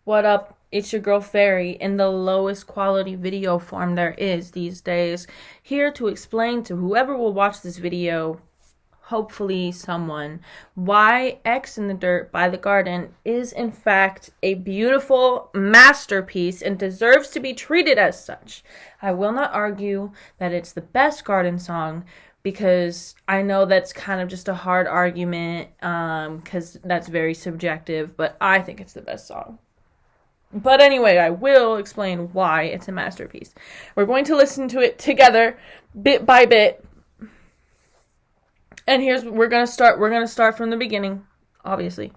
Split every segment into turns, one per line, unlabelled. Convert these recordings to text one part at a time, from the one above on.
What up? It's your girl Fairy in the lowest quality video form there is these days, here to explain to whoever will watch this video, hopefully someone, why X in the Dirt by The Garden is in fact a beautiful masterpiece and deserves to be treated as such. I will not argue that it's the best Garden song, because I know that's kind of just a hard argument, because that's very subjective, but I think it's the best song. But anyway, I will explain why it's a masterpiece. We're going to listen to it together, bit by bit. And we're gonna start from the beginning, obviously.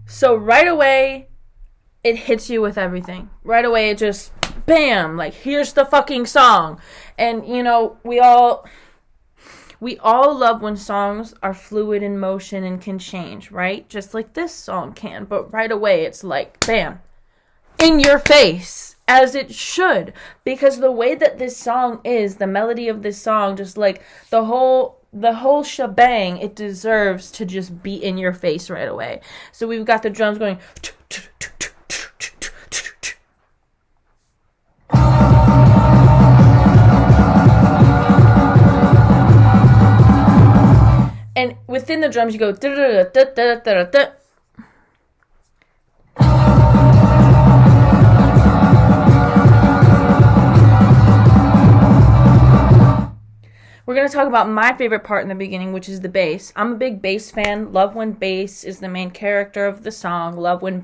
So right away, it hits you with everything. Right away, it just, bam, like, here's the fucking song. And, you know, we all love when songs are fluid in motion and can change, right? Just like this song can. But right away, it's like, bam, in your face, as it should. Because the way that this song is, the melody of this song, just like the whole shebang, it deserves to just be in your face right away. So we've got the drums going. And within the drums, you go. We're going to talk about my favorite part in the beginning, which is the bass. I'm a big bass fan. Love when bass is the main character of the song. Love when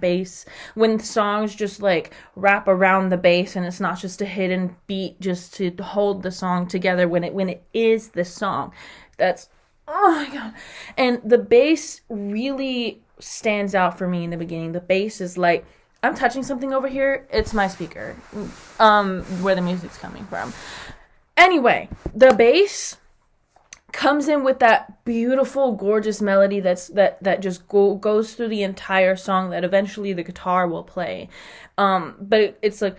songs just like wrap around the bass and it's not just a hidden beat just to hold the song together when it is the song. That's, oh my God. And the bass really stands out for me in the beginning. The bass is like, I'm touching something over here. It's my speaker, where the music's coming from. Anyway, the bass comes in with that beautiful, gorgeous melody that just goes through the entire song that eventually the guitar will play. But it's like,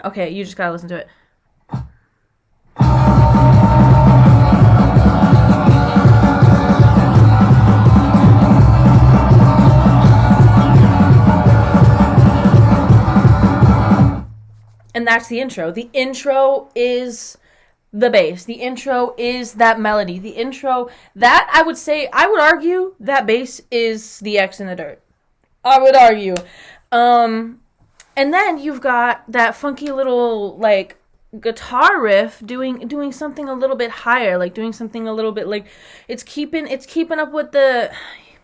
okay, you just gotta listen to it. And that's the intro. The intro is the bass. The intro is that melody. The intro, that I would argue that bass is the X in the Dirt. I would argue. And then you've got that funky little like guitar riff doing something a little bit higher, like doing something a little bit like it's keeping up with the,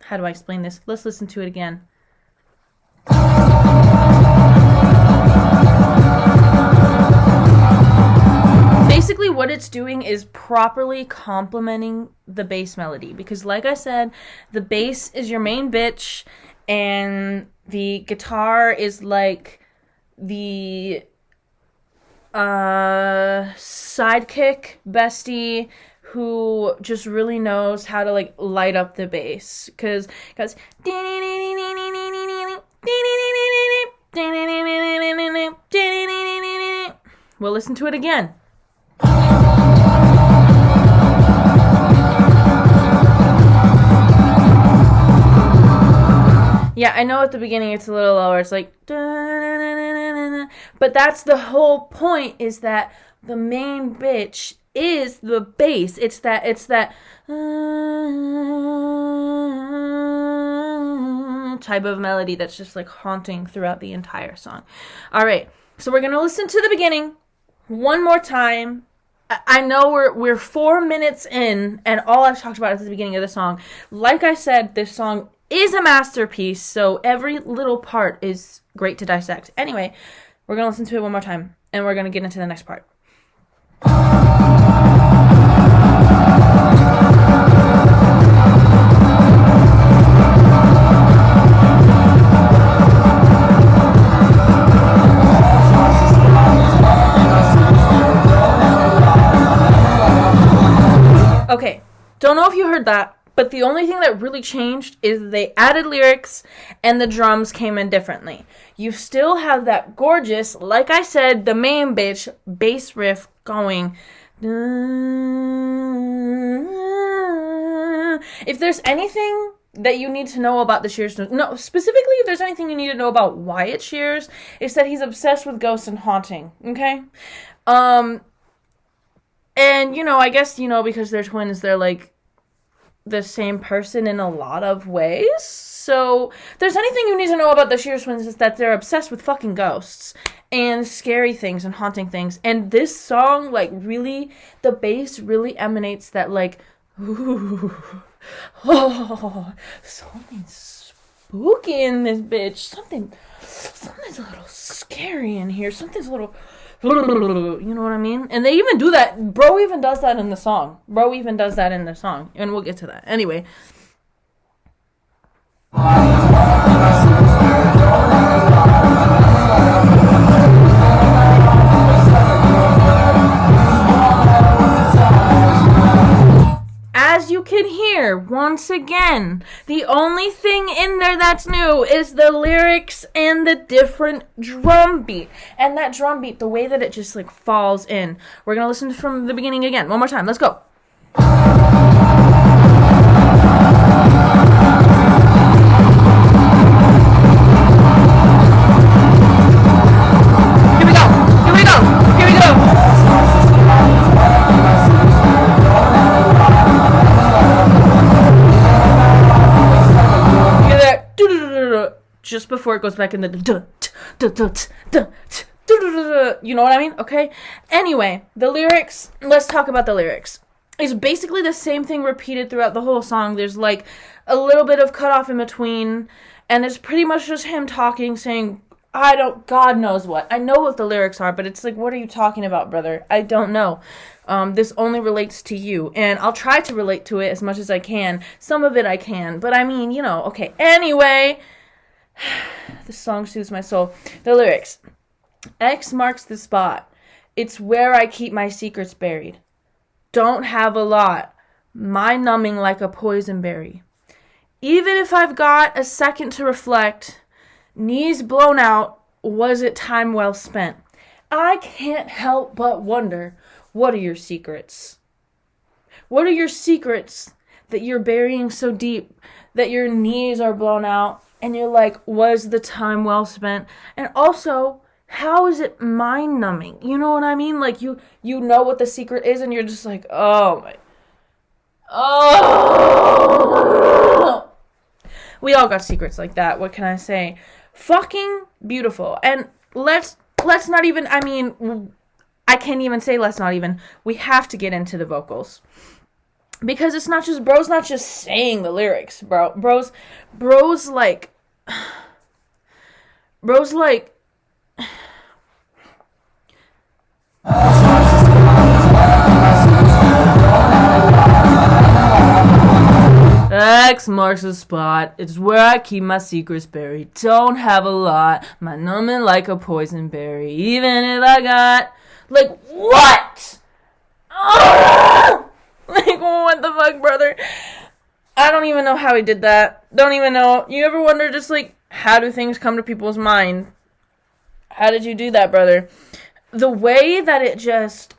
how do I explain this? Let's listen to it again. Basically, what it's doing is properly complementing the bass melody. Because like I said, the bass is your main bitch, and the guitar is like the sidekick bestie who just really knows how to like light up the bass. Because we'll listen to it again. Yeah, I know at the beginning it's a little lower. It's like, but that's the whole point, is that the main bitch is the bass. It's that type of melody that's just like haunting throughout the entire song. All right, so we're gonna listen to the beginning one more time. I know we're 4 minutes in, and all I've talked about is the beginning of the song. Like I said, this song is a masterpiece, so every little part is great to dissect. Anyway, we're going to listen to it one more time, and we're going to get into the next part. Okay, don't know if you heard that, But the only thing that really changed is they added lyrics and the drums came in differently. You still have that gorgeous, like I said, the main bitch bass riff going. If there's anything that you need to know about the Shears, no, specifically if there's anything you need to know about Wyatt Shears, it's that he's obsessed with ghosts and haunting, okay? And, I guess, because they're twins, they're, like, the same person in a lot of ways. So, if there's anything you need to know about the Shears twins, is that they're obsessed with fucking ghosts and scary things and haunting things. And this song, like, really, the bass really emanates that, like, ooh, oh, something's spooky in this bitch. Something's a little scary in here. Something's a little, you know what I mean? And they even do that. Bro even does that in the song. And we'll get to that. Anyway. As you can hear, once again, the only thing in there that's new is the lyrics and the different drum beat. And that drum beat, the way that it just, like, falls in. We're going to listen from the beginning again. One more time. Let's go. Here we go. Just before it goes back in the you know what I mean? Okay? Anyway, the lyrics, let's talk about the lyrics. It's basically the same thing repeated throughout the whole song. There's like a little bit of cutoff in between, and it's pretty much just him talking, saying, God knows what. I know what the lyrics are, but it's like, what are you talking about, brother? I don't know. This only relates to you, and I'll try to relate to it as much as I can. Some of it I can, but I mean, okay. Anyway, this song soothes my soul. The lyrics. X marks the spot. It's where I keep my secrets buried. Don't have a lot. Mind numbing like a poison berry. Even if I've got a second to reflect, knees blown out, was it time well spent? I can't help but wonder, what are your secrets? What are your secrets that you're burying so deep that your knees are blown out and you're like, was the time well spent? And also, how is it mind numbing? You know what I mean? Like you know what the secret is and you're just like, oh. We all got secrets like that. What can I say? Fucking beautiful. And let's not even, I can't even say let's not even. We have to get into the vocals. Because it's not just, bro's not just saying the lyrics, bro. Bro's like, X marks the spot. It's where I keep my secrets buried. Don't have a lot. My numbing like a poison berry. Even if I got, like, what? Like, what the fuck, brother? I don't even know how he did that. Don't even know. You ever wonder just, like, how do things come to people's mind? How did you do that, brother? The way that it just,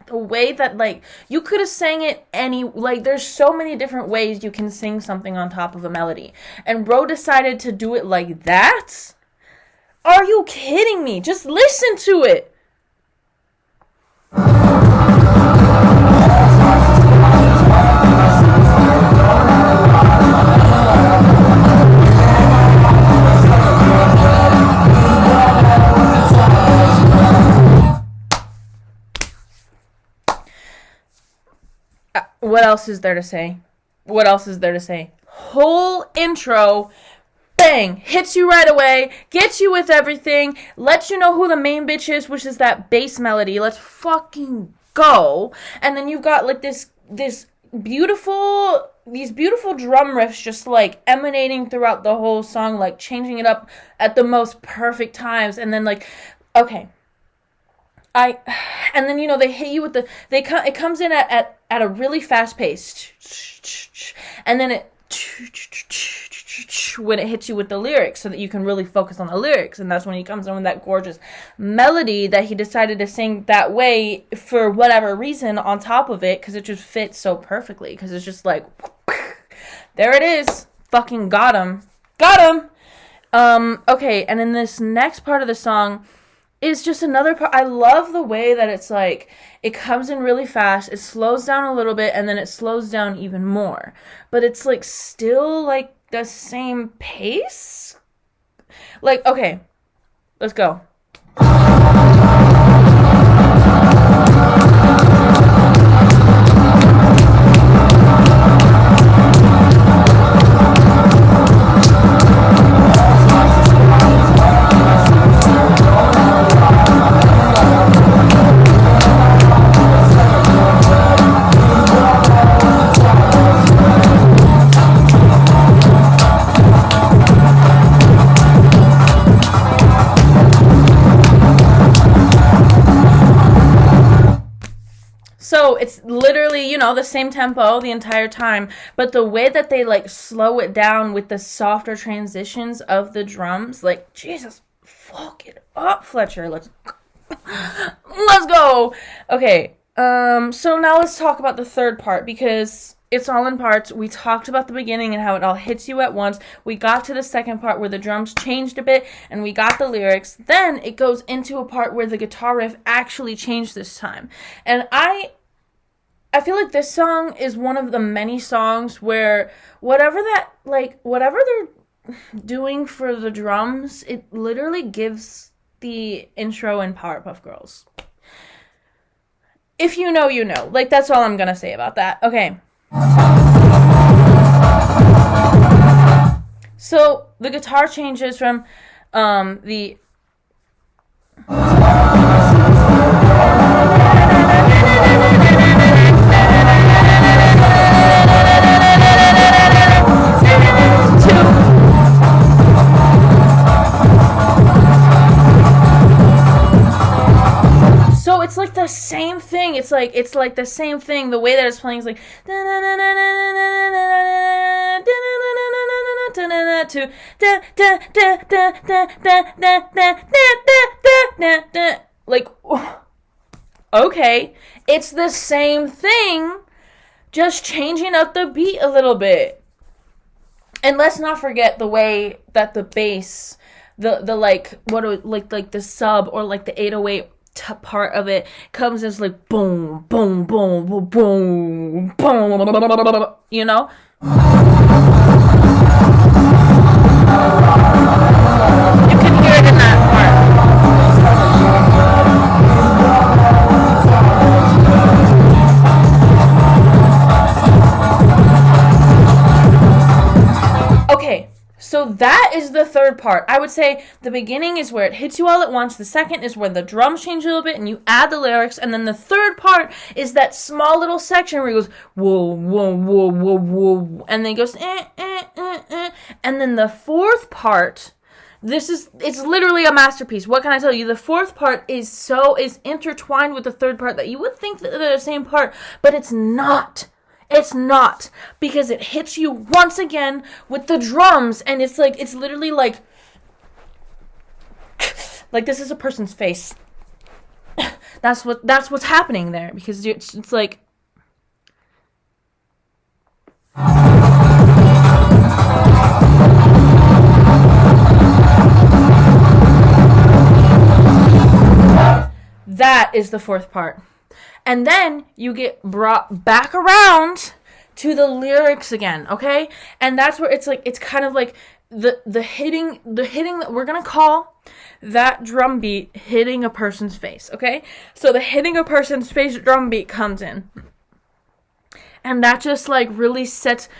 the way that, like, you could have sang it there's so many different ways you can sing something on top of a melody. And bro decided to do it like that? Are you kidding me? Just listen to it. What else is there to say? Whole intro, bang, hits you right away, gets you with everything, lets you know who the main bitch is, which is that bass melody. Let's fucking go. And then you've got like these beautiful drum riffs just like emanating throughout the whole song, like changing it up at the most perfect times. And then like, okay. And then, they hit you with it comes in at at a really fast pace. And then it when it hits you with the lyrics so that you can really focus on the lyrics. And that's when he comes in with that gorgeous melody that he decided to sing that way for whatever reason on top of it, because it just fits so perfectly, because it's just like, there it is. Fucking got him. Okay, and in this next part of the song is just another part. I love the way that it's like, it comes in really fast, it slows down a little bit, and then it slows down even more. But it's like still like the same pace? Like, okay, let's go. So it's literally, you know, the same tempo the entire time, but the way that they like slow it down with the softer transitions of the drums, like, Jesus, fuck it up, Fletcher. Let's go. Okay. So now let's talk about the third part, because it's all in parts. We talked about the beginning and how it all hits you at once. We got to the second part where the drums changed a bit and we got the lyrics. Then it goes into a part where the guitar riff actually changed this time. And I feel like this song is one of the many songs where whatever they're doing for the drums, it literally gives the intro in Powerpuff Girls. If you know, you know. Like, that's all I'm gonna say about that. Okay. So the guitar changes from the So it's like the same thing. It's like the same thing. The way that it's playing is like like, okay, it's the same thing, just changing up the beat a little bit. And let's not forget the way that the bass, the like the sub or like the 808 part of it comes as like boom, boom, boom, boom, boom, boom, you know? You can hear it in that part. Okay, so that is the third part. I would say the beginning is where it hits you all at once. The second is where the drums change a little bit and you add the lyrics. And then the third part is that small little section where he goes, whoa, whoa, whoa, whoa, whoa. And then he goes, eh, eh, eh, eh. And then the fourth part, it's literally a masterpiece. What can I tell you? The fourth part is intertwined with the third part that you would think that they're the same part, but it's not. It's not, because it hits you once again with the drums, and it's literally like this is a person's face. That's what's happening there, because it's like that is the fourth part. And then you get brought back around to the lyrics again, okay? And that's where it's kind of like the hitting that we're gonna call that drum beat hitting a person's face, okay? So the hitting a person's face drum beat comes in. And that just like really sets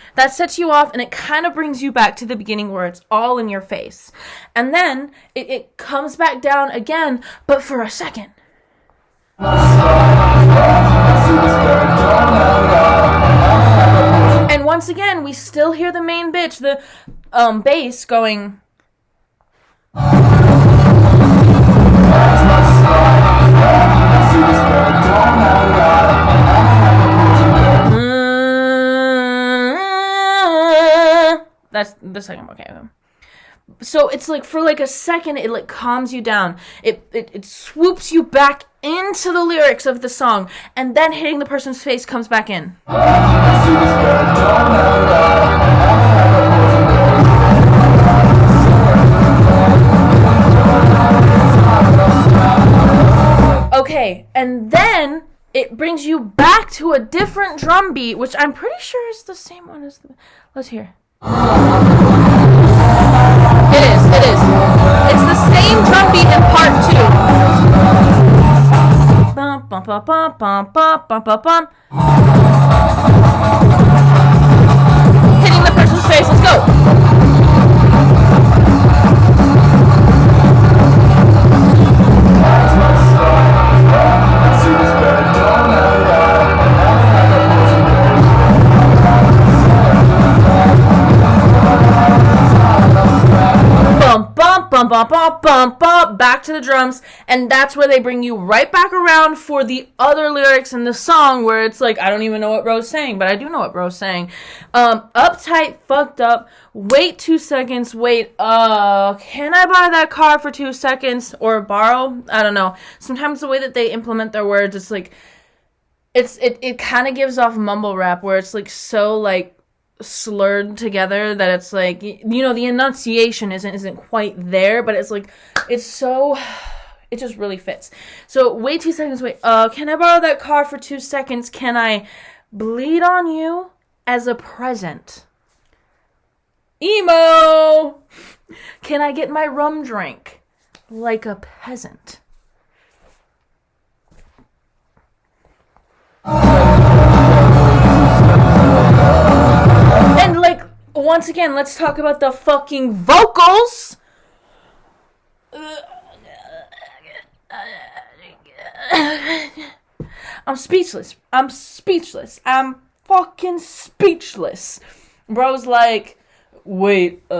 you off, and it kind of brings you back to the beginning where it's all in your face. And then it comes back down again, but for a second. And once again, we still hear the main bitch, the bass going. That's the second. Okay. So it's like for like a second, it like calms you down. It swoops you back into the lyrics of the song, and then hitting the person's face comes back in. Okay, and then it brings you back to a different drum beat, which I'm pretty sure is the same one as the... Let's hear. It is. It's the same drum beat in part 2. Bum, bum, bum, bum, bum, bum, bum, bum, bum. Hitting the person's face. Let's go. Bump, bump, bump, bump, bump, back to the drums, and that's where they bring you right back around for the other lyrics in the song, where it's like, I don't even know what Bro's saying, but I do know what Bro's saying. Uptight, fucked up, wait 2 seconds, wait, can I buy that car for 2 seconds, or borrow? I don't know. Sometimes the way that they implement their words, it's like, it kind of gives off mumble rap, where it's like so like slurred together that it's like, you know, the enunciation isn't quite there, but it's like, it's so, it just really fits. So wait 2 seconds, wait, can I borrow that car for 2 seconds? Can I bleed on you as a present? Emo! Can I get my rum drink like a peasant? And like, once again, let's talk about the fucking vocals. I'm speechless. I'm fucking speechless. Bro's like, wait, like,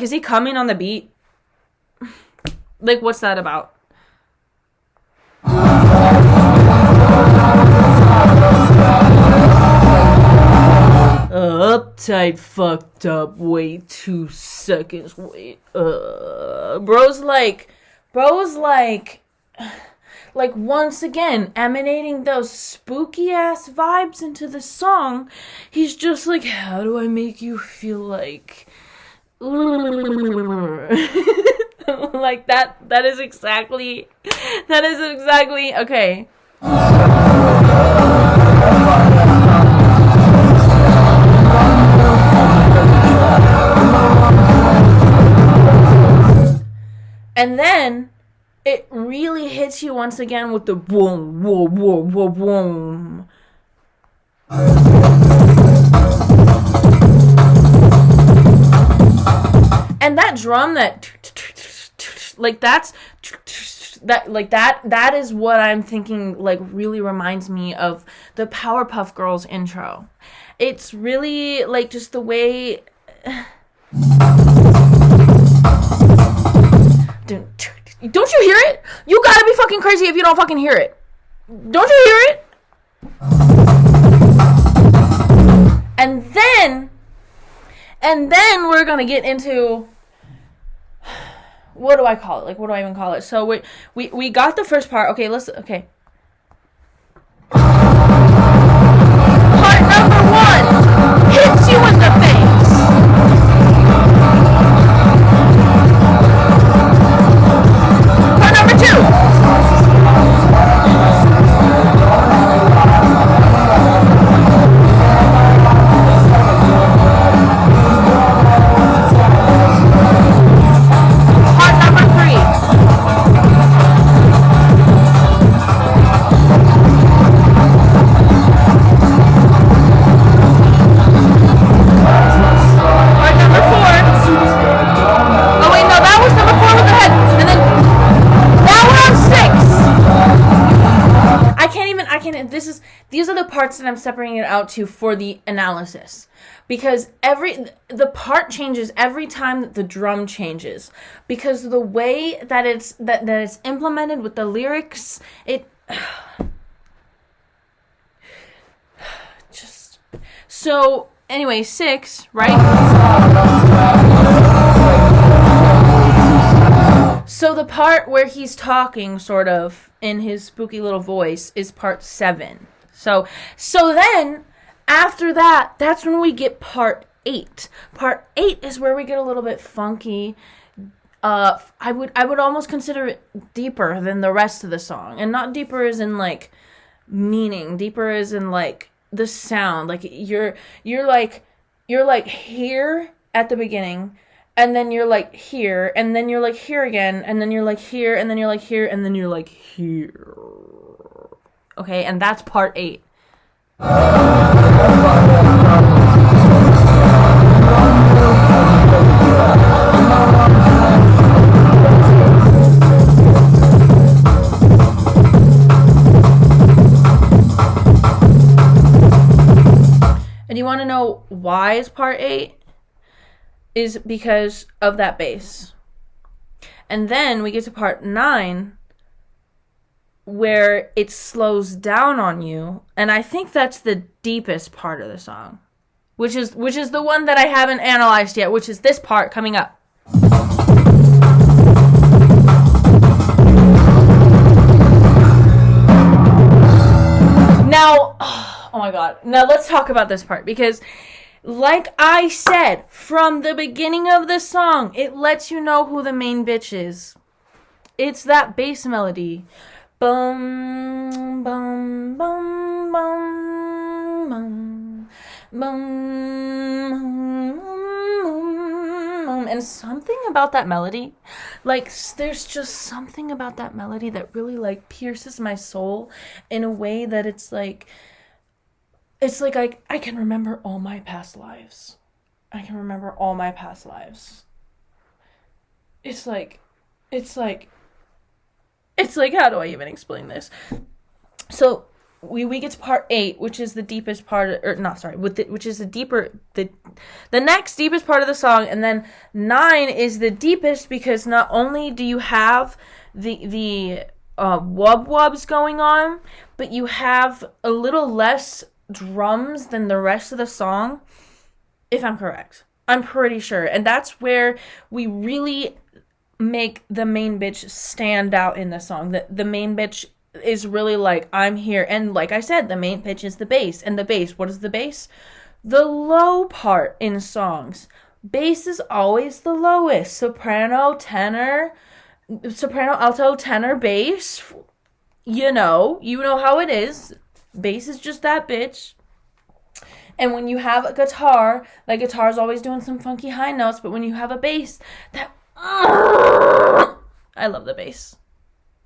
is he coming on the beat? Like, what's that about? Uptight, fucked up, wait 2 seconds, wait, Bro's like, once again, emanating those spooky ass vibes into the song. He's just like, how do I make you feel like, like that is exactly, okay. And then it really hits you once again with the boom, boom, boom, boom, boom. And that drum that is what I'm thinking, like, really reminds me of the Powerpuff Girls intro. It's really like just the way don't you hear it? You gotta be fucking crazy if you don't fucking hear it. Don't you hear it? And then we're gonna get into, what do I call it? Like, what do I even call it? So we got the first part. Okay, okay. Part number 1 hits you in the face. Part number 2. Part number 3. These are the parts that I'm separating it out to for the analysis, because the part changes every time that the drum changes, because the way that it's implemented with the lyrics, it just So anyway, 6, right? So the part where he's talking sort of in his spooky little voice is part 7. So then after that, that's when we get part 8. Part 8 is where we get a little bit funky. I would almost consider it deeper than the rest of the song. And not deeper as in like meaning, deeper as in like the sound. Like you're like here at the beginning, and then you're like here, and then you're like here again, and then you're like here, and then you're like here, and then you're like here. Okay, and that's part 8. And you want to know why is part 8? Is because of that bass. And then we get to part 9 where it slows down on you, and I think that's the deepest part of the song, which is the one that I haven't analyzed yet, which is this part coming up. Now, oh my god. Now let's talk about this part, because like I said, from the beginning of the song, it lets you know who the main bitch is. It's that bass melody. Bum, bum, bum, bum, bum, bum, bum. And something about that melody, like, there's just something about that melody that really, like, pierces my soul in a way that it's like I can remember all my past lives. I can remember all my past lives. It's like, how do I even explain this? So we get to part 8, which is the deepest part, which is the next deepest part of the song, and then 9 is the deepest because not only do you have the wub wubs going on, but you have a little less drums than the rest of the song, if I'm correct. I'm pretty sure. And that's where we really make the main bitch stand out in the song. The main bitch is really like, I'm here. And like I said, the main bitch is the bass. And the bass, what is the bass? The low part in songs. Bass is always the lowest. Soprano, alto, tenor, bass. You know how it is. Bass is just that bitch. And when you have a guitar, like guitar's always doing some funky high notes, but when you have a bass, that I love the bass.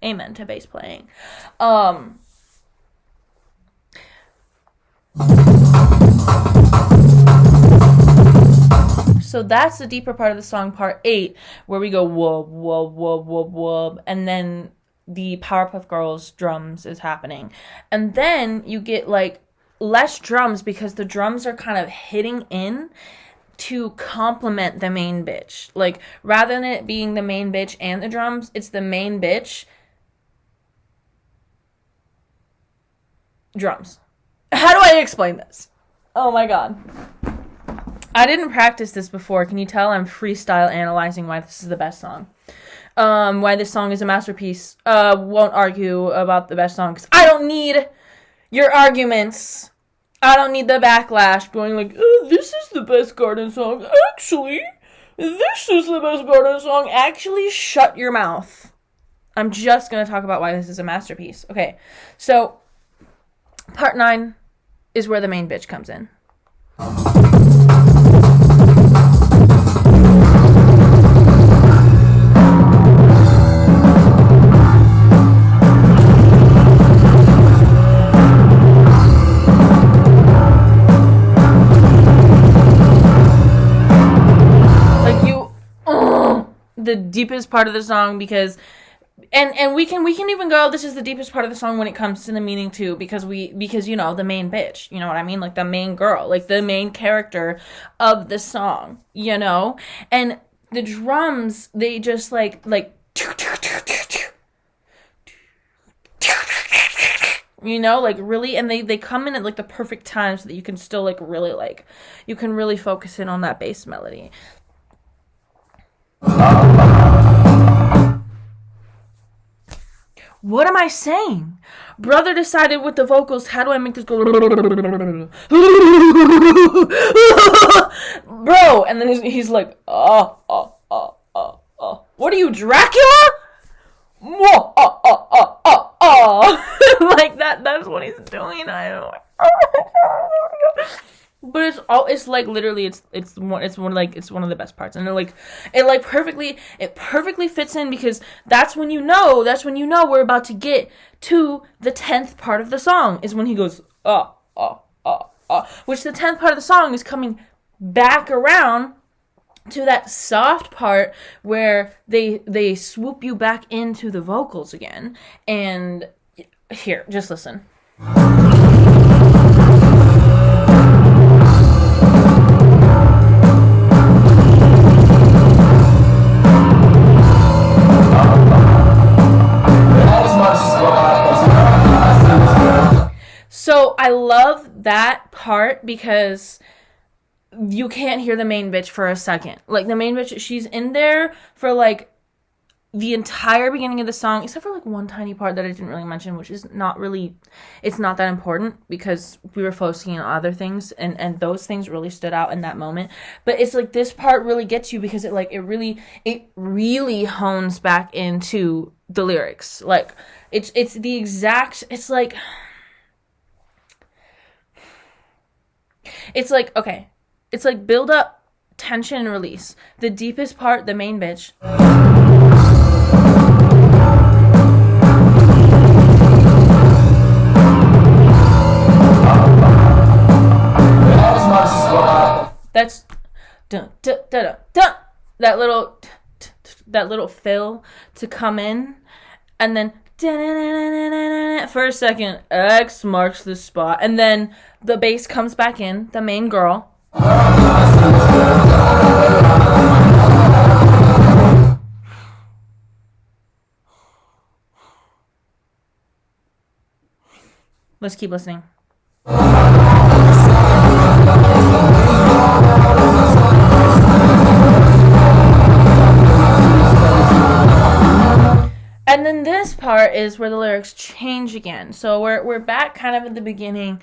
Amen to bass playing. So that's the deeper part of the song, part 8, where we go wub, wub, wub, wub, wub, and then the Powerpuff Girls drums is happening. And then you get like less drums because the drums are kind of hitting in to complement the main bitch. Like, rather than it being the main bitch and the drums, it's the main bitch, drums. How do I explain this? Oh my god. I didn't practice this before. Can you tell I'm freestyle analyzing why this is the best song? Why this song is a masterpiece. Won't argue about the best song, because I don't need your arguments. I don't need the backlash going like, oh, this is the best garden song. Actually, this is the best garden song. Actually, shut your mouth. I'm just going to talk about why this is a masterpiece. Okay, so part 9 is where the main bitch comes in. The deepest part of the song, because and we can even go, this is the deepest part of the song when it comes to the meaning too, because you know, the main bitch, you know what I mean, like the main girl, like the main character of the song, you know. And the drums, they just like You know, like really, and they come in at like the perfect time so that you can still like you can really focus in on that bass melody. What am I saying? Brother decided with the vocals, how do I make this go? Bro, and then he's like, what are you, Dracula? Like that's what he's doing. I don't know. But it's like literally it's one of the best parts, and it perfectly fits in, because that's when you know we're about to get to the 10th part of the song, is when he goes which the 10th part of the song is coming back around to that soft part where they swoop you back into the vocals again. And here, just listen. So I love that part because you can't hear the main bitch for a second. Like, the main bitch, she's in there for like the entire beginning of the song, except for like one tiny part that I didn't really mention, which is not really, it's not that important because we were focusing on other things, and those things really stood out in that moment. But it's like this part really gets you because it really hones back into the lyrics. Like it's the exact, it's like okay. It's like build up, tension, and release. The deepest part, the main bitch. That's dun, dun, dun, dun, dun. That little fill to come in, and then for a second, X marks the spot, and then the bass comes back in, the main girl. Let's keep listening. And then this part is where the lyrics change again. So we're back kind of at the beginning.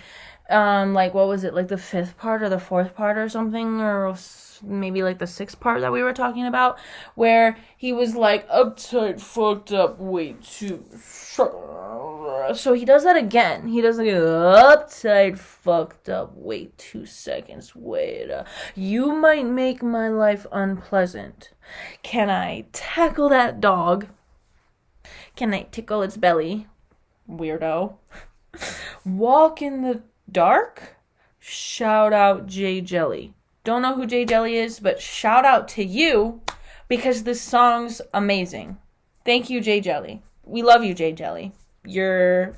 Like, what was it, like the 5th part or the 4th part or something, or maybe like the 6th part that we were talking about, where he was like uptight, fucked up, way too. So he does that again. He does like uptight, fucked up, wait 2 seconds, wait. You might make my life unpleasant. Can I tackle that dog? Can I tickle its belly? Weirdo. Walk in the dark? Shout out J Jelly. Don't know who J Jelly is, but shout out to you because this song's amazing. Thank you, J Jelly. We love you, J Jelly. You're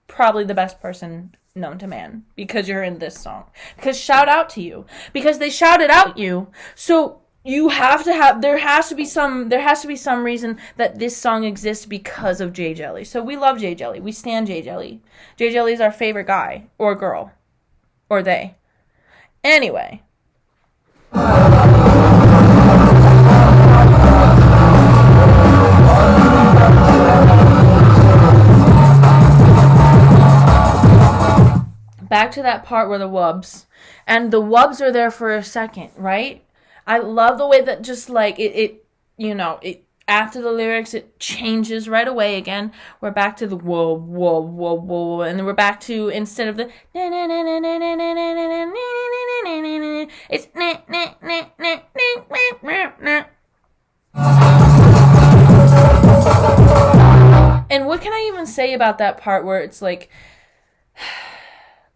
probably the best person known to man because you're in this song. Because shout out to you. Because they shouted out you. So you have to have, there has to be some reason that this song exists because of J Jelly. So we love J Jelly. We stan J Jelly. J Jelly is our favorite guy or girl or they. Anyway. Back to that part where the wubs. And the wubs are there for a second, right? I love the way that just like it after the lyrics it changes right away again. We're back to the whoa, whoa, whoa, whoa, and then we're back to, instead of the it's and what can I even say about that part where it's like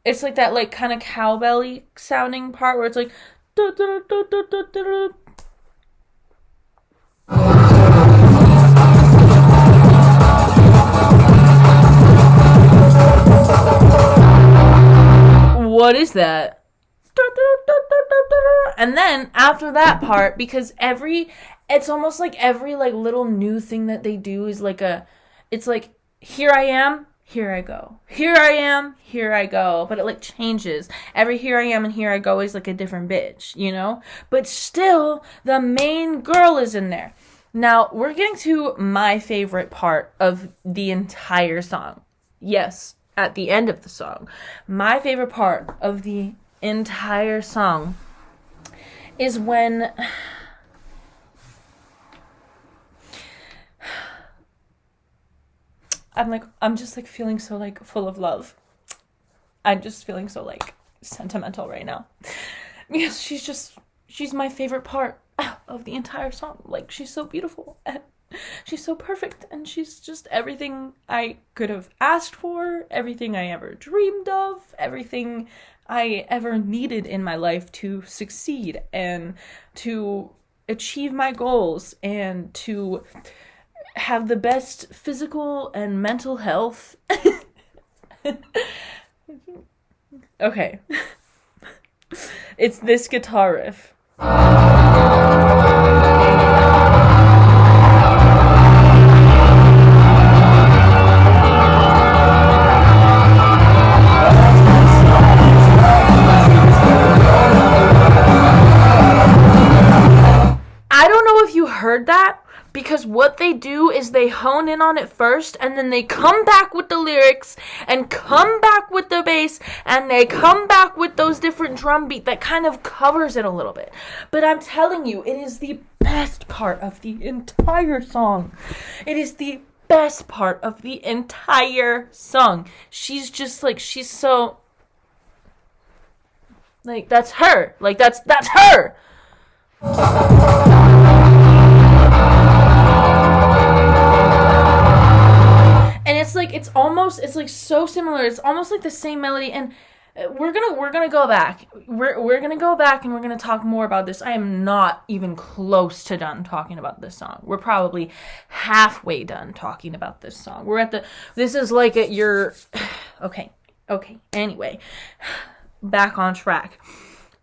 that like kind of cowbelly sounding part where it's like what is that? And then after that part, because it's almost like every like little new thing that they do is like it's like, here I am, here I go. Here I am, here I go. But it like changes. Every here I am and here I go is like a different bitch, you know? But still, the main girl is in there. Now, we're getting to my favorite part of the entire song. Yes, at the end of the song. My favorite part of the entire song is when I'm just like feeling so like full of love. I'm just feeling so like sentimental right now. Because she's my favorite part of the entire song. Like, she's so beautiful and she's so perfect and she's just everything I could have asked for, everything I ever dreamed of, everything I ever needed in my life to succeed and to achieve my goals and to have the best physical and mental health. Okay. It's this guitar riff. I don't know if you heard that, because what they do is they hone in on it first, and then they come back with the lyrics, and come back with the bass, and they come back with those different drum beat that kind of covers it a little bit. But I'm telling you, it is the best part of the entire song. It is the best part of the entire song. She's just like, she's so, like, that's her. Like, that's her. And it's like, it's like so similar. It's almost like the same melody. And we're gonna go back. We're gonna go back and we're gonna talk more about this. I am not even close to done talking about this song. We're probably halfway done talking about this song. This is like okay. Anyway, back on track.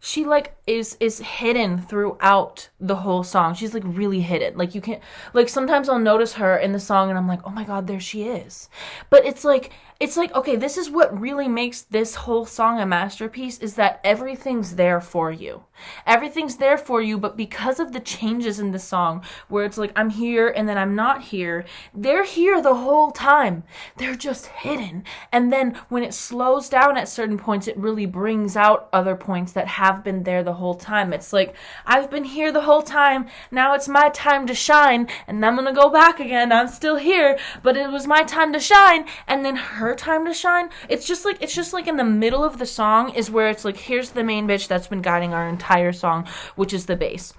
She like is hidden throughout the whole song. She's like really hidden. Like, you can't, like, sometimes I'll notice her in the song and I'm like, oh my god, there she is. But it's like, okay, this is what really makes this whole song a masterpiece, is that everything's there for you. Everything's there for you, but because of the changes in the song, where it's like, I'm here and then I'm not here, they're here the whole time. They're just hidden. And then when it slows down at certain points, it really brings out other points that have been there the whole time. It's like, I've been here the whole time, now it's my time to shine, and I'm gonna go back again. I'm still here, but it was my time to shine, and then her time to shine. It's just like in the middle of the song is where it's like, here's the main bitch that's been guiding our entire song, which is the bass.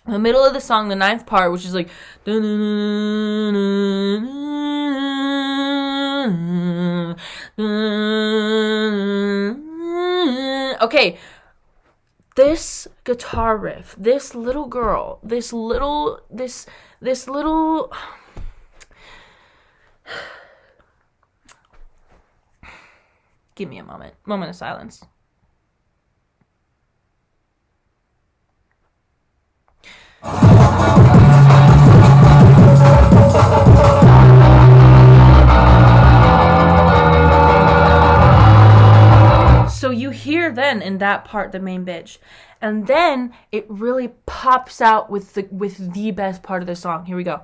In the middle of the song, the ninth part, which is like, okay, this guitar riff, this little girl, this little give me a moment of silence. So you hear then in that part the main bitch, and then it really pops out with the best part of the song. Here we go.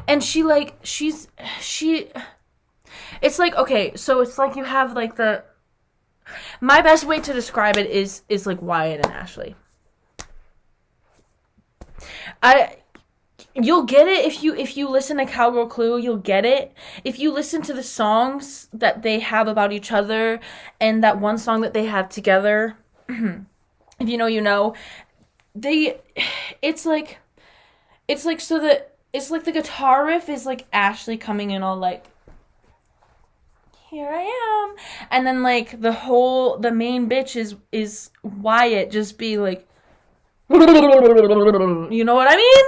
And it's like, okay, so it's like you have like my best way to describe it is like Wyatt and Ashley. You'll get it if you listen to Cowgirl Clue. You'll get it if you listen to the songs that they have about each other and that one song that they have together. If you know, you know. It's like the guitar riff is like Ashley coming in all like, here I am, and then like the main bitch is Wyatt just be like, you know what I mean?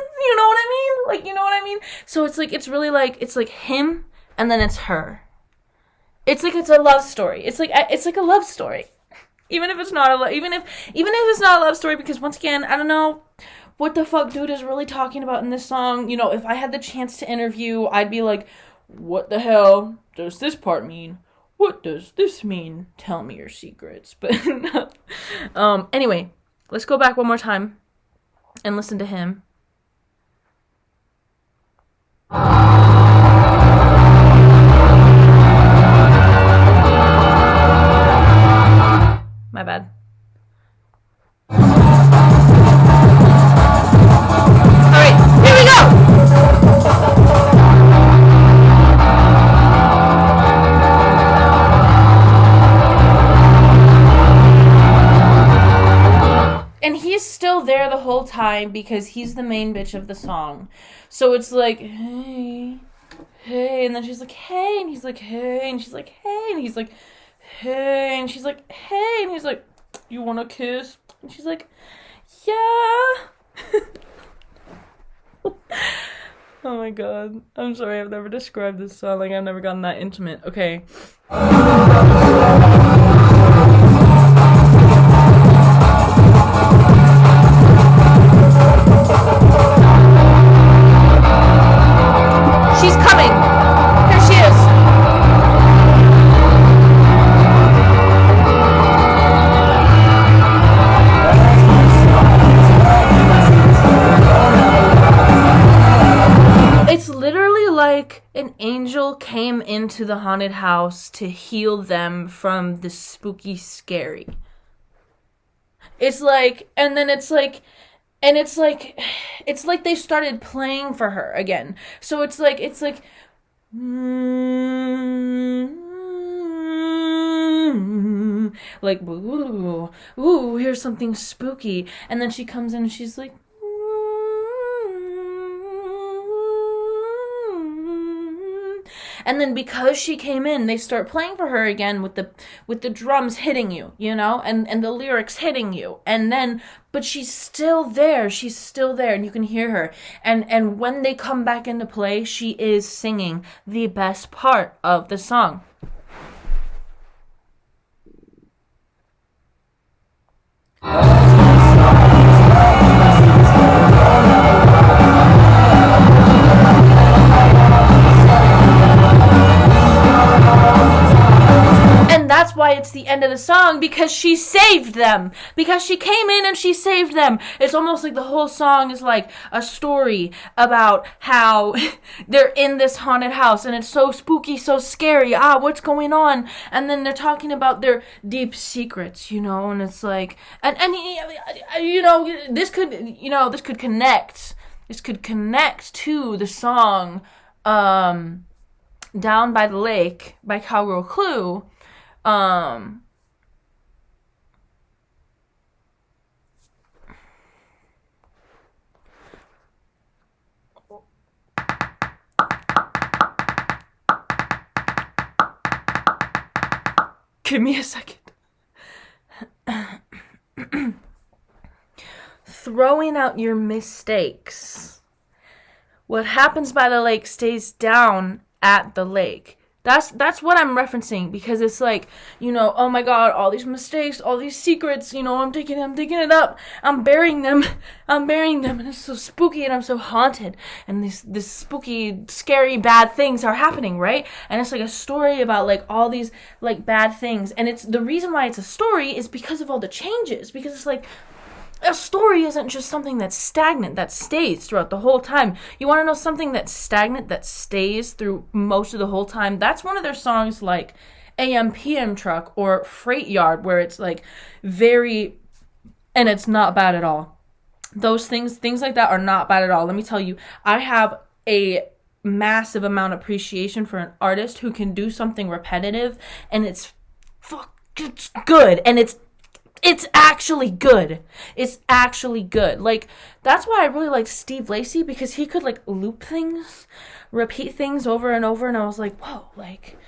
Like, you know what I mean? So it's like, it's really like, it's like him and then it's her. It's like, it's a love story. It's like a love story. Even if it's not even if it's not a love story, because once again, I don't know what the fuck dude is really talking about in this song. You know, if I had the chance to interview, I'd be like, what the hell does this part mean? What does this mean? Tell me your secrets. But anyway, let's go back one more time and listen to him. My bad. Alright, here we go! And he's still there the whole time because he's the main bitch of the song. So it's like, hey, hey, and then she's like, hey, and he's like, hey, and she's like, hey, and he's like, hey, and she's like, hey, and he's like, you want a kiss? And she's like, yeah. Oh my god. I'm sorry, I've never described this song. Like, I've never gotten that intimate. Okay. She's coming. Here she is. It's literally like an angel came into the haunted house to heal them from the spooky scary. It's like, and then it's like, and it's like they started playing for her again. So it's like, like, ooh, here's something spooky. And then she comes in and she's like, and then because she came in, they start playing for her again with the drums hitting you, you know, and the lyrics hitting you. And then, but she's still there, and you can hear her. And when they come back into play, she is singing the best part of the song. That's why it's the end of the song, because she saved them. Because she came in and she saved them. It's almost like the whole song is like a story about how they're in this haunted house and it's so spooky, so scary. What's going on? And then they're talking about their deep secrets, you know, and it's like, and you know, this could connect. This could connect to the song, Down by the Lake by Cowgirl Clue. Give me a second. Throwing out your mistakes. What happens by the lake stays down at the lake. That's what I'm referencing, because it's like, you know, oh my god, all these mistakes, all these secrets, you know, I'm digging it up, I'm burying them, and it's so spooky, and I'm so haunted, and this spooky, scary, bad things are happening, right? And it's like a story about like all these like bad things, and it's the reason why it's a story is because of all the changes, because it's like, a story isn't just something that's stagnant, that stays throughout the whole time. You want to know something that's stagnant, that stays through most of the whole time? That's one of their songs like AM PM Truck or Freight Yard, where it's like very, and it's not bad at all. Those things like that are not bad at all. Let me tell you, I have a massive amount of appreciation for an artist who can do something repetitive and it's good, and it's actually good. It's actually good. Like, that's why I really like Steve Lacy, because he could like loop things, repeat things over and over, and I was like, whoa, like,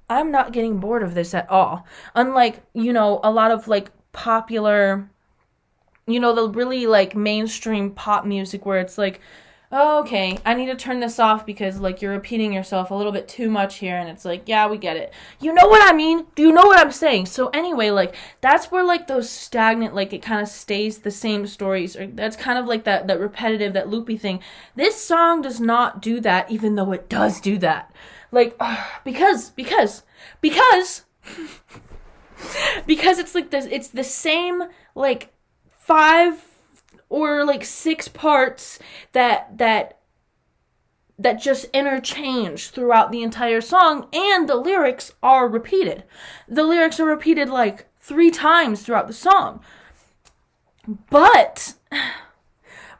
I'm not getting bored of this at all. Unlike, you know, a lot of like popular, you know, the really like mainstream pop music where it's like, okay, I need to turn this off because, like, you're repeating yourself a little bit too much here, and it's like, yeah, we get it. You know what I mean? Do you know what I'm saying? So anyway, like, that's where, like, those stagnant, like, it kind of stays the same stories, or that's kind of like that repetitive, that loopy thing. This song does not do that, even though it does do that. Like, because it's like this, it's the same, like, 5 or like 6 parts that just interchange throughout the entire song, and the lyrics are repeated. The lyrics are repeated like 3 times throughout the song. But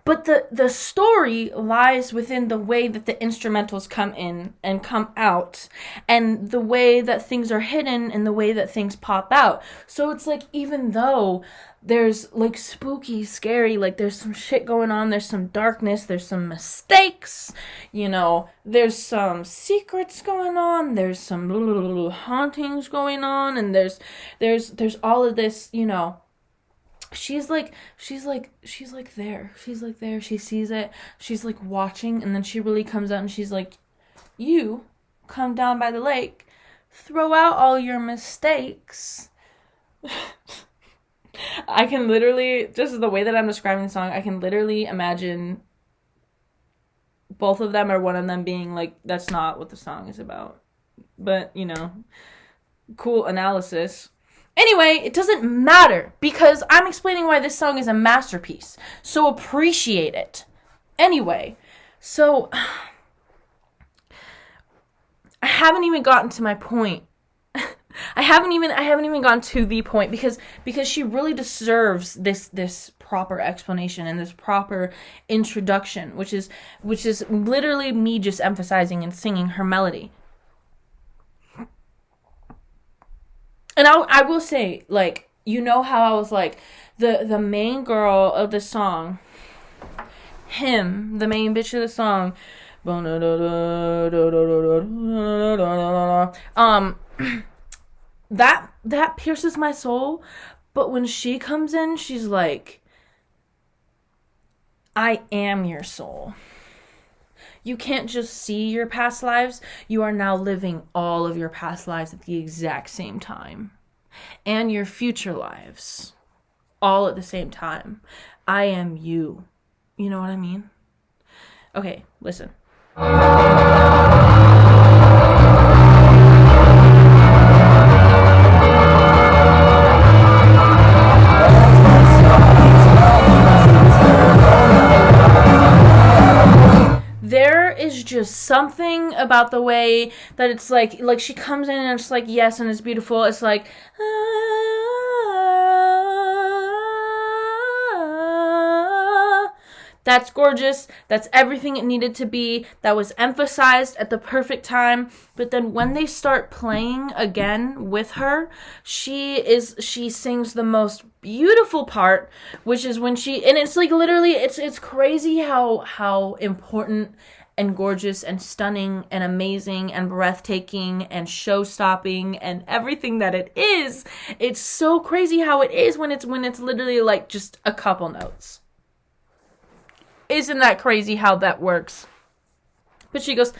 the story lies within the way that the instrumentals come in and come out, and the way that things are hidden and the way that things pop out. So it's like, even though there's like spooky, scary, like there's some shit going on, there's some darkness, there's some mistakes, you know, there's some secrets going on, there's some little hauntings going on, and there's all of this, you know. She's like there, she sees it, she's like watching, and then she really comes out and she's like, you come down by the lake, throw out all your mistakes. I can literally, just the way that I'm describing the song, I can literally imagine both of them or one of them being like, that's not what the song is about. But, you know, cool analysis. Anyway, it doesn't matter, because I'm explaining why this song is a masterpiece. So appreciate it. Anyway, so I haven't even gotten to my point. I haven't even gotten to the point, because she really deserves this proper explanation and this proper introduction, which is literally me just emphasizing and singing her melody. And I will say, like, you know how I was like, the main girl of the song, the main bitch of the song, that pierces my soul. But when she comes in, she's like, I am your soul. You can't just see your past lives. You are now living all of your past lives at the exact same time. And your future lives. All at the same time. I am you. You know what I mean? Okay, listen. There is just something about the way that it's like she comes in and it's like, yes, and it's beautiful. It's like, that's gorgeous. That's everything it needed to be. That was emphasized at the perfect time. But then when they start playing again with her, she sings the most beautiful part, which is when and it's like literally, it's crazy how important and gorgeous and stunning and amazing and breathtaking and show-stopping and everything that it is. It's so crazy how it is when it's literally like just a couple notes. Isn't that crazy how that works? But she goes,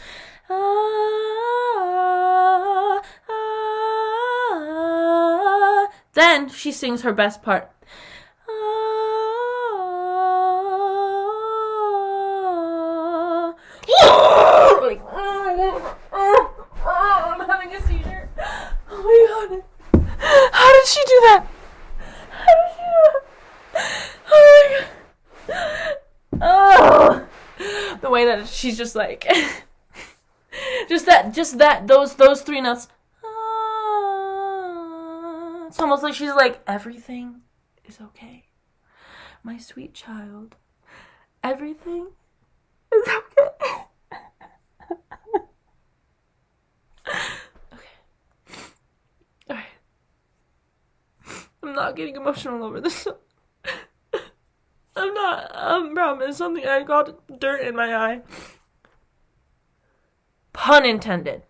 then she sings her best part. Like, I'm having a seizure. Oh my god. How did she do that? Oh my god. Oh, the way that she's just like, just that, those 3 notes. It's almost like she's like, everything is okay, my sweet child. Everything is okay. Okay. All right. I'm not getting emotional over this. I'm not. I promise. Something, I got dirt in my eye. Pun intended.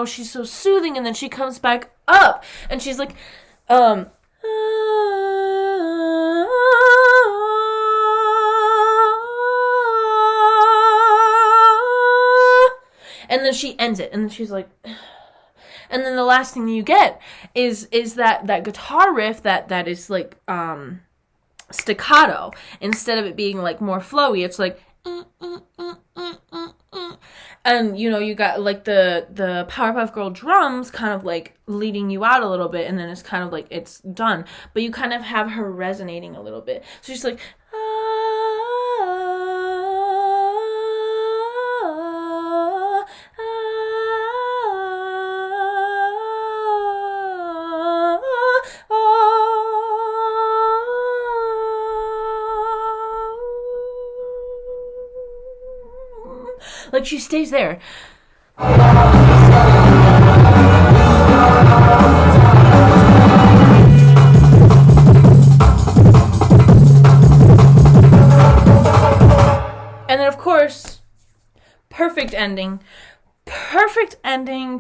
she's so soothing, and then she comes back up, and she's like, and then she ends it, and then she's like, and then the last thing you get is that guitar riff that is like staccato, instead of it being like more flowy. It's like, and you got like the Powerpuff Girl drums kind of like leading you out a little bit, and then it's kind of like it's done, but you kind of have her resonating a little bit. So she's like, like she stays there. And then, of course, perfect ending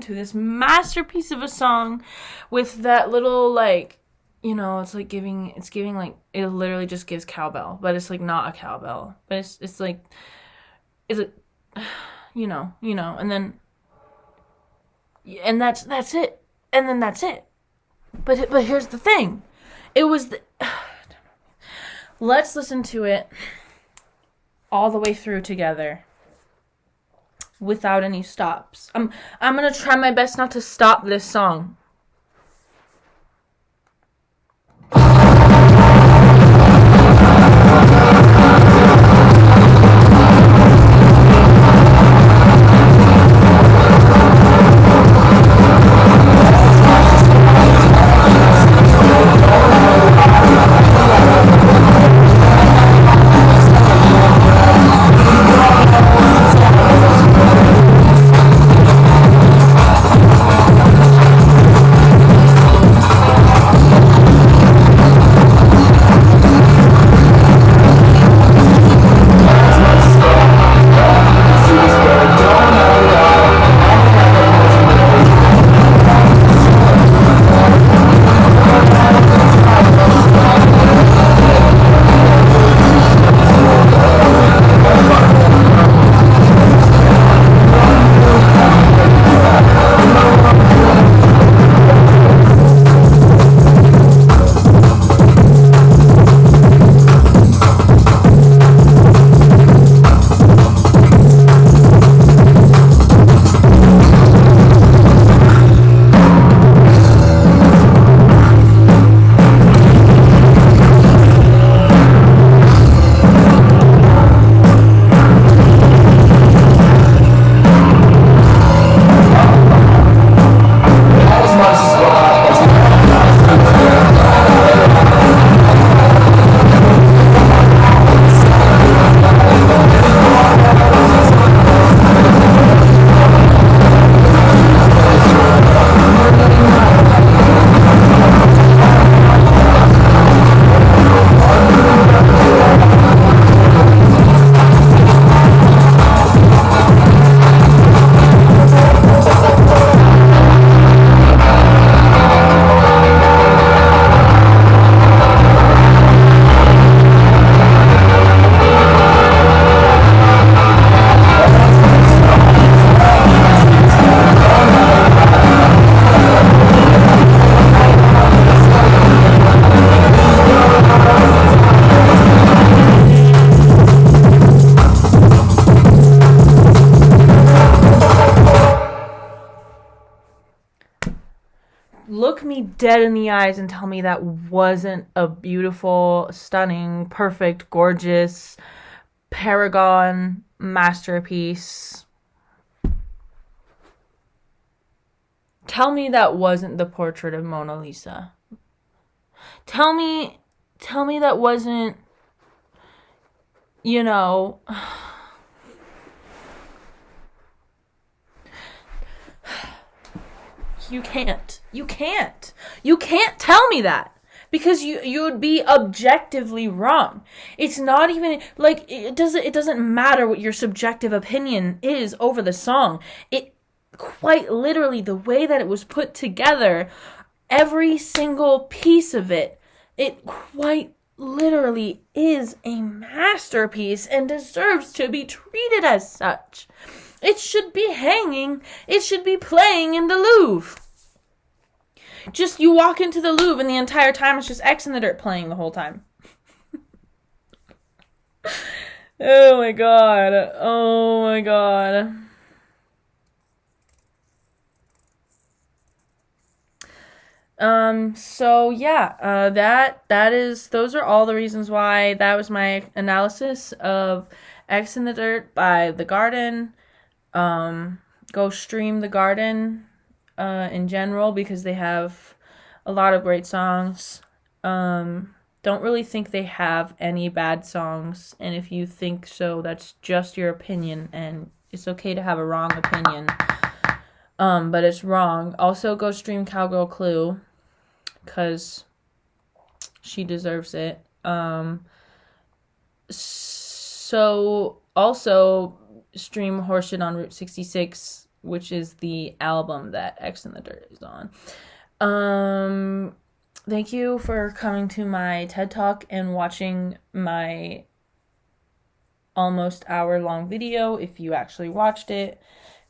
to this masterpiece of a song, with that little, like, it's giving like, it literally just gives cowbell, but it's like not a cowbell, but it's like, is it, and that's it, and then that's it. But here's the thing, let's listen to it all the way through together without any stops. I'm gonna try my best not to stop this song. Look me dead in the eyes and tell me that wasn't a beautiful, stunning, perfect, gorgeous, paragon masterpiece. Tell me that wasn't the portrait of Mona Lisa. Tell me that wasn't, you know... You can't tell me that, because you would be objectively wrong. It's not even like it doesn't matter what your subjective opinion is over the song. quite literally the way that it was put together, every single piece of it, it quite literally is a masterpiece and deserves to be treated as such. It should be hanging. It should be playing in the Louvre. Just you walk into the Louvre and the entire time it's just X in the Dirt playing the whole time. Oh my god. Oh my god. So yeah, those are all the reasons why. That was my analysis of X in the Dirt by The Garden. Go stream The Garden, in general, because they have a lot of great songs. Don't really think they have any bad songs, and if you think so, that's just your opinion, and it's okay to have a wrong opinion. But it's wrong. Also, go stream Cowgirl Clue, because she deserves it. So, also, stream Horseshit on Route 66, which is the album that X in the Dirt is on. Thank you for coming to my TED Talk and watching my almost hour-long video, if you actually watched it,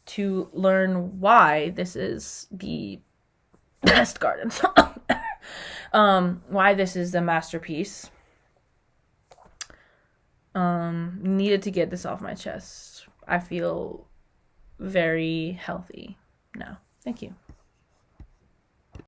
to learn why this is the best Garden song. Why this is a masterpiece. Needed to get this off my chest. I feel very healthy now. Thank you.